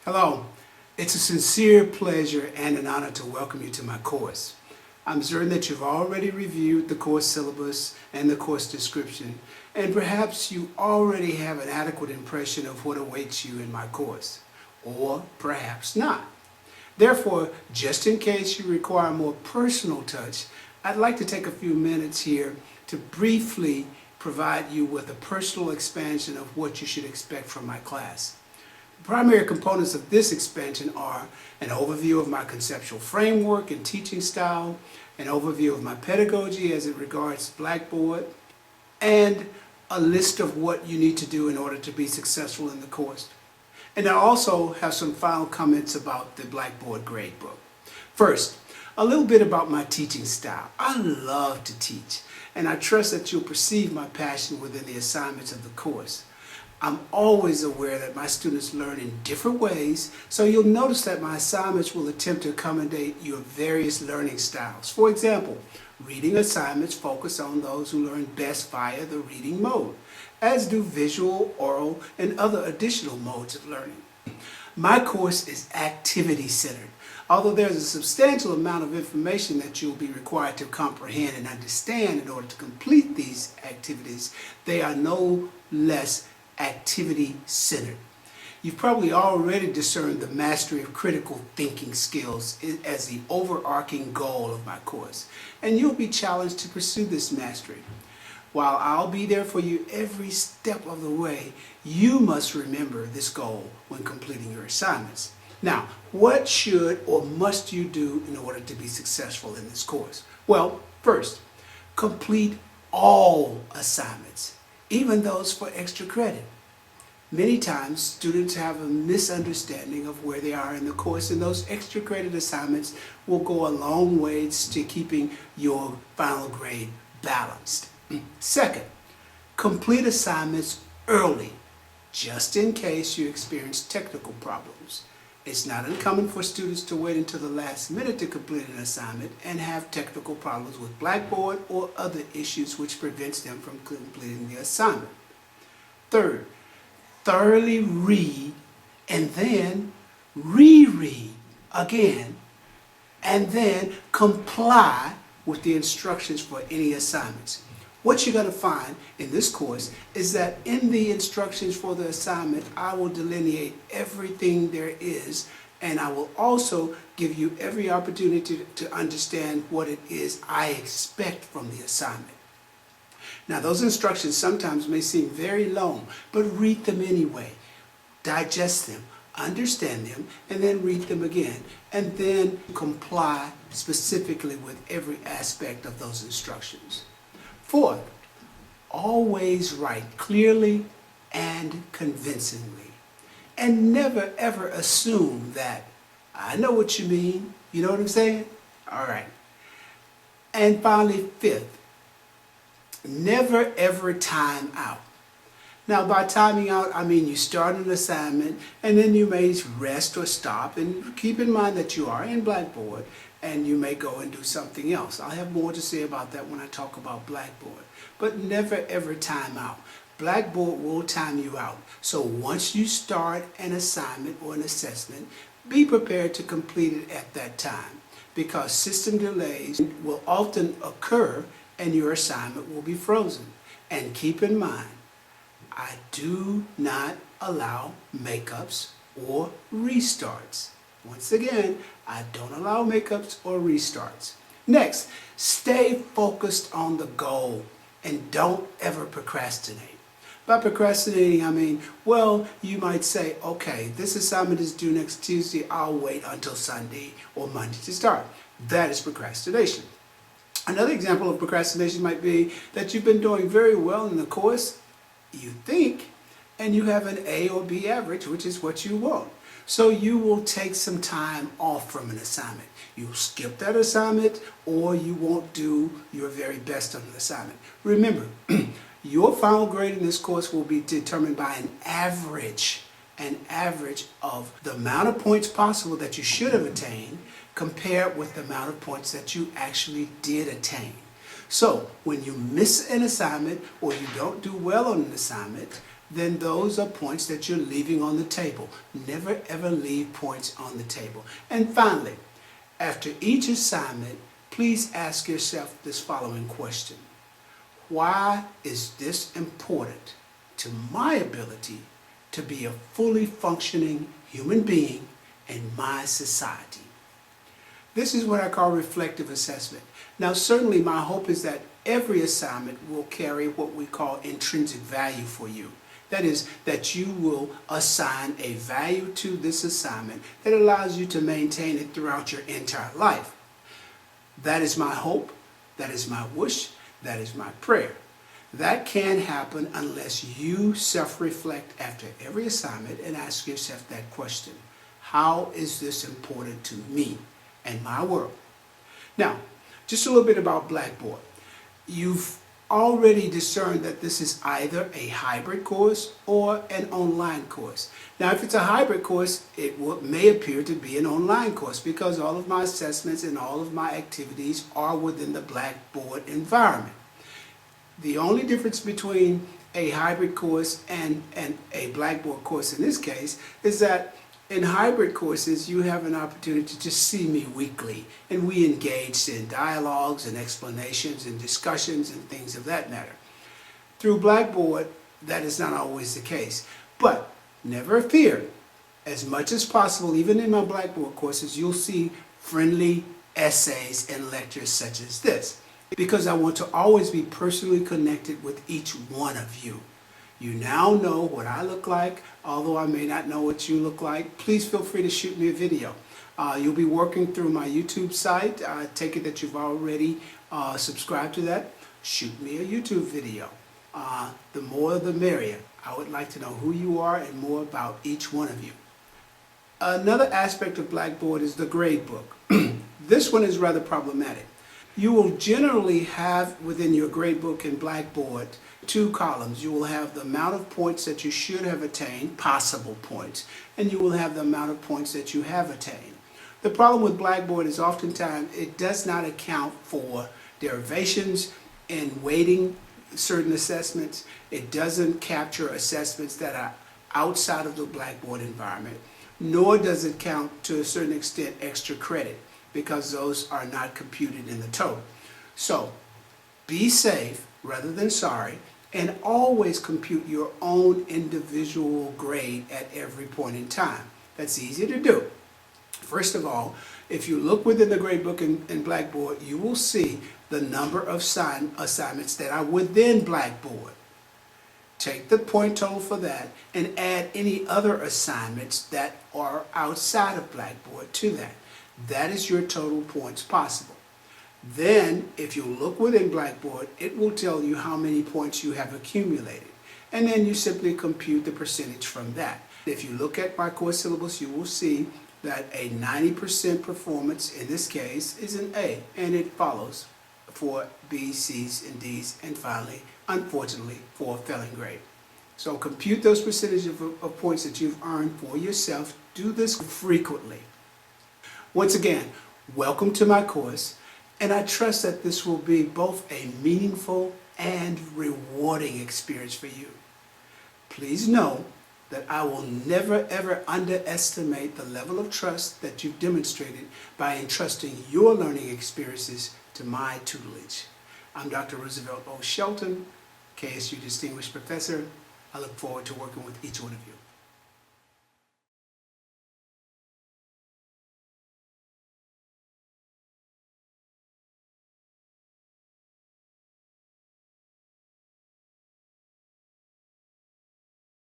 Hello, it's a sincere pleasure and an honor to welcome you to my course. I'm certain that you've already reviewed the course syllabus and the course description, and perhaps you already have an adequate impression of what awaits you in my course, or perhaps not. Therefore, just in case you require a more personal touch, I'd like to take a few minutes here to briefly provide you with a personal expansion of what you should expect from my class. The primary components of this expansion are an overview of my conceptual framework and teaching style, an overview of my pedagogy as it regards Blackboard, and a list of what you need to do in order to be successful in the course. And I also have some final comments about the Blackboard gradebook. First, a little bit about my teaching style. I love to teach, and I trust that you'll perceive my passion within the assignments of the course. I'm always aware that my students learn in different ways, so you'll notice that my assignments will attempt to accommodate your various learning styles. For example, reading assignments focus on those who learn best via the reading mode, as do visual, oral, and other additional modes of learning. My course is activity-centered. Although there's a substantial amount of information that you'll be required to comprehend and understand in order to complete these activities, they are no less activity-centered. You've probably already discerned the mastery of critical thinking skills as the overarching goal of my course, and you'll be challenged to pursue this mastery. While I'll be there for you every step of the way, you must remember this goal when completing your assignments. Now, what should or must you do in order to be successful in this course? Well, first, complete all assignments, even those for extra credit. Many times, students have a misunderstanding of where they are in the course, and those extra credit assignments will go a long ways to keeping your final grade balanced. Second, complete assignments early, just in case you experience technical problems. It's not uncommon for students to wait until the last minute to complete an assignment and have technical problems with Blackboard or other issues which prevents them from completing the assignment. Third, thoroughly read and then reread again, and then comply with the instructions for any assignments. What you're going to find in this course is that in the instructions for the assignment, I will delineate everything there is, and I will also give you every opportunity to understand what it is I expect from the assignment. Now, those instructions sometimes may seem very long, but read them anyway. Digest them, understand them, and then read them again, and then comply specifically with every aspect of those instructions. Fourth, always write clearly and convincingly. And never ever assume that I know what you mean. You know what I'm saying? All right. And finally, fifth, never ever time out. Now, by timing out, I mean you start an assignment and then you may rest or stop, and keep in mind that you are in Blackboard and you may go and do something else. I'll have more to say about that when I talk about Blackboard. But never ever time out. Blackboard will time you out. So once you start an assignment or an assessment, be prepared to complete it at that time, because system delays will often occur and your assignment will be frozen. And keep in mind, I do not allow makeups or restarts. Once again, I don't allow makeups or restarts. Next, stay focused on the goal and don't ever procrastinate. By procrastinating, I mean, well, you might say, okay, this assignment is due next Tuesday, I'll wait until Sunday or Monday to start. That is procrastination. Another example of procrastination might be that you've been doing very well in the course, you think, and you have an A or B average, which is what you want. So you will take some time off from an assignment. You'll skip that assignment, or you won't do your very best on an assignment. Remember, your final grade in this course will be determined by an average of the amount of points possible that you should have attained compared with the amount of points that you actually did attain. So when you miss an assignment or you don't do well on an assignment, then those are points that you're leaving on the table. Never ever leave points on the table. And finally, after each assignment, please ask yourself this following question. Why is this important to my ability to be a fully functioning human being in my society? This is what I call reflective assessment. Now, certainly my hope is that every assignment will carry what we call intrinsic value for you. That is, that you will assign a value to this assignment that allows you to maintain it throughout your entire life. That is my hope, that is my wish, that is my prayer. That can't happen unless you self-reflect after every assignment and ask yourself that question. How is this important to me and my world? Now, just a little bit about Blackboard. You've already discerned that this is either a hybrid course or an online course. Now, if it's a hybrid course, it may appear to be an online course because all of my assessments and all of my activities are within the Blackboard environment. The only difference between a hybrid course and a Blackboard course in this case is that in hybrid courses, you have an opportunity to see me weekly, and we engaged in dialogues and explanations and discussions and things of that matter. Through Blackboard, that is not always the case, but never fear. As much as possible, even in my Blackboard courses, you'll see friendly essays and lectures such as this, because I want to always be personally connected with each one of you. You now know what I look like, although I may not know what you look like. Please feel free to shoot me a video. You'll be working through my YouTube site. I take it that you've already subscribed to that. Shoot me a YouTube video. The more the merrier. I would like to know who you are and more about each one of you. Another aspect of Blackboard is the grade book. This one is rather problematic. You will generally have within your gradebook in Blackboard 2 columns. You will have the amount of points that you should have attained, possible points, and you will have the amount of points that you have attained. The problem with Blackboard is oftentimes it does not account for derivations and weighting certain assessments. It doesn't capture assessments that are outside of the Blackboard environment, nor does it count to a certain extent extra credit, because those are not computed in the total. So be safe rather than sorry, and always compute your own individual grade at every point in time. That's easy to do. First of all, if you look within the gradebook in Blackboard, you will see the number of assignments that are within Blackboard. Take the point total for that and add any other assignments that are outside of Blackboard to that. That is your total points possible. Then, if you look within Blackboard, it will tell you how many points you have accumulated. And then you simply compute the percentage from that. If you look at my course syllabus, you will see that a 90% performance in this case is an A, and it follows for B's, C's, and D's, and finally, unfortunately, for a failing grade. So compute those percentages of points that you've earned for yourself. Do this frequently. Once again, welcome to my course, and I trust that this will be both a meaningful and rewarding experience for you. Please know that I will never ever underestimate the level of trust that you've demonstrated by entrusting your learning experiences to my tutelage. I'm Dr. Roosevelt O. Shelton, KSU Distinguished Professor. I look forward to working with each one of you.